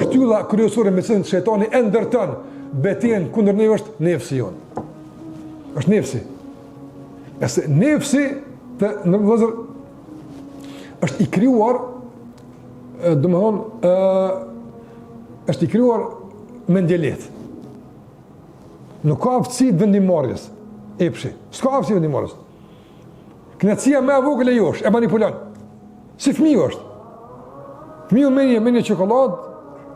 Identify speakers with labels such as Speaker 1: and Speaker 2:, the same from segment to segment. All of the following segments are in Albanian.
Speaker 1: shtylla kryesore me cilën shejtani e ndërton betjen kundër neve është nefsi jon. Është nefsi. Qase nefsi në vëzër është i krijuar, domethënë është i krijuar me ndjelet. Nuk ka aftësi vendimmarrjes. Epshi. S'ka aftësi vendimmarrjes. Knatësia më e vogël e josh e manipulon. Si fëmiu është. Fëmiu me një çokoladë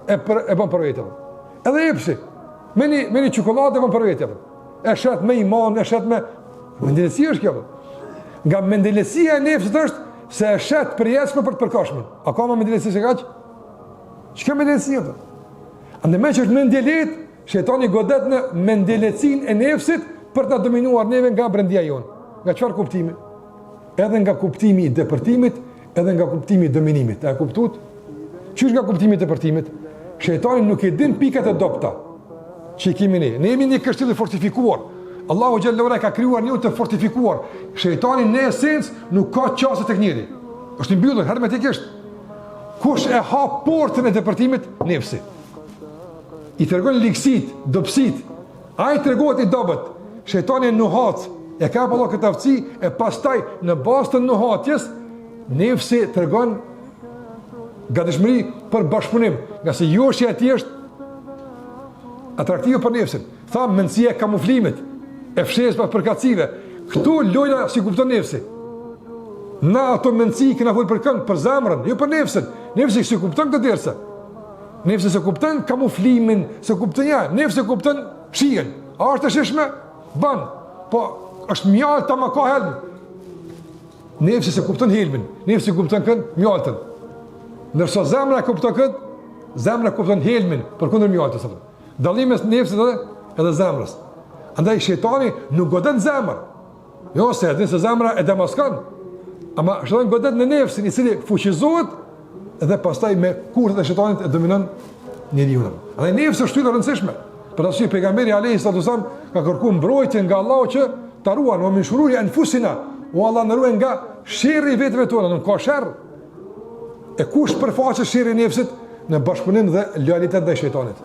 Speaker 1: e bën për vetëm. Edhe epshi. Me një çokoladë e bën për vetëm. E shet me iman, e shet me mendelesia është kjo. Nga mendelesia e nefsit është se e shet përjetshme për të përkohshme. A ka më mendelesi se kaq? Ç'ka mendelesia? Andaj më që është mendelet, shejtani godet në mendelecin e nefsit për të dominuar neve nga brendia jonë. Nga çfarë kuptimi? Edhe nga kuptimi i depërtimit, edhe nga kuptimi i dominimit. A kuptuat? Ç'është nga kuptimi i depërtimit? Shejtani nuk e din pikat e dobta që i kemi ne. Ne jemi një kështjell i fortifikuar. Allahu xhallahu ala ka krijuar një të fortifikuar. Shejtani në esencë nuk ka qasje tek njeri. Është i mbyllur hermetikisht. Kush e hap portën e depërtimit? Nefsi. I tregon likësit, dobësit. Ai tregohet i dobët. Shejtani e nuhat, e ka Allah këtë aftësi, e pastaj në bazë të nuhatjes, nefsi tregon gatishmëri për bashkëpunim, nga se joshja e tij është atraktive për nefsin. Tha mendësia e kamuflimit, e fshesë pas përkatësive. Këtu lojna si kupton nefsi. Na ato mendësi që na fol për kënd, për zemrën, jo për nefsin. Nefsi si kupton këtë dersa. Nefsi se kupton kamuflimin, se kupton nefsi kupton shihen. A është e shishme? Ban. Po është mjalt ta më ka helm. Nefsi se kupton helmin, nefsi kupton kënd mjaltën. Ndërsa zemra kupton kënd, zemra kupton helmin përkundër mjaltës. Dallimi mes nefsit edhe zemrës. Andaj shejtani nuk godet zemrën. Jo se edhe se zemra e demaskon. Ama shejtani godet në nefsin, i cili fuqizohet dhe pastaj me kurthet e shejtanit e dominon njeriu. Andaj nefsi është shtylla e rëndësishme. Për arsye pejgamberi alayhi salatu wasallam ka kërkuar mbrojtje nga Allahu që ta ruan wa min shururi anfusina, o Allah na ruaj nga sherri i vetëve tona, nuk ka sherr. E kush përfaqet sherrin e nefsit në bashkëpunim dhe lojalitet ndaj shejtanit.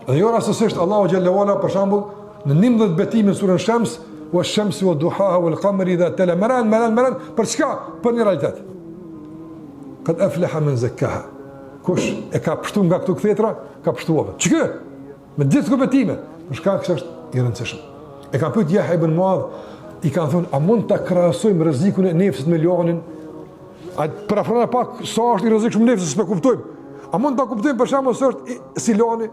Speaker 1: Dhe jo rastësisht Allahu xhallahu ala për shembull në 19 betimin surën Shams, wa shamsi wa duhaha wal qamari idha tala maran për çka? Për një realitet. Qad aflaha man zakkaha. Kush e ka pështuar nga këto kthetra, ka pështuar. Ç'kë? Me ditë këbetime, për shkak se është i rëndësishëm. E ka pyet Yahya ibn Muadh, i kanë thonë, a mund ta krahasojmë rrezikun e nefsit me lonin? A parafrona pak sa është i rrezikshëm nefsi, s'e kuptojmë. A mund ta kuptojmë për shembull se është si loni?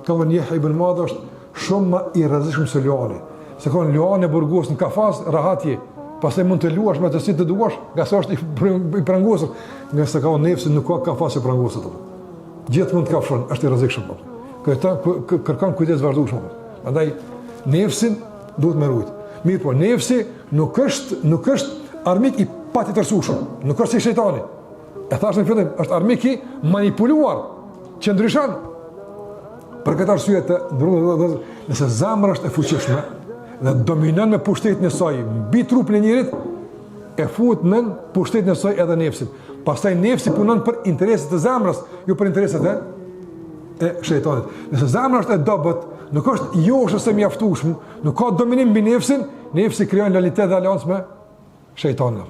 Speaker 1: Ka thënë Yahya ibn Muadh është shumë më i rrezikshëm se loni. Se kon loni e burgos në kafaz rahatje, pastaj mund të luash me të si të duash, nga sa është i prangosur, nga sa ka nefsi nuk ka kafaz e prangosur. Gjithmonë të kafshon, është i rrezikshëm. Këta kërkon kujdes vazhdueshëm. Prandaj nefsin duhet me rujt. Mirë po, nefsi nuk është armik i patjetërsueshëm, nuk është si shejtani. E thash në fillim, është armik i manipuluar, që ndryshon. Për këtë arsye të ndryshe, nëse zemra është e fuqishme dhe dominon me pushtetin e saj mbi trupin e njerit, e fut në pushtetin e saj edhe nefsin. Pastaj nefsi punon për interesat e zemrës, jo për interesat e shejtanit. Nëse zemra është e dobët, nuk është joshës e mjaftueshëm, nuk ka dominim mbi nefsin, nefsi krijon lojalitet dhe aleancë me shejtanin.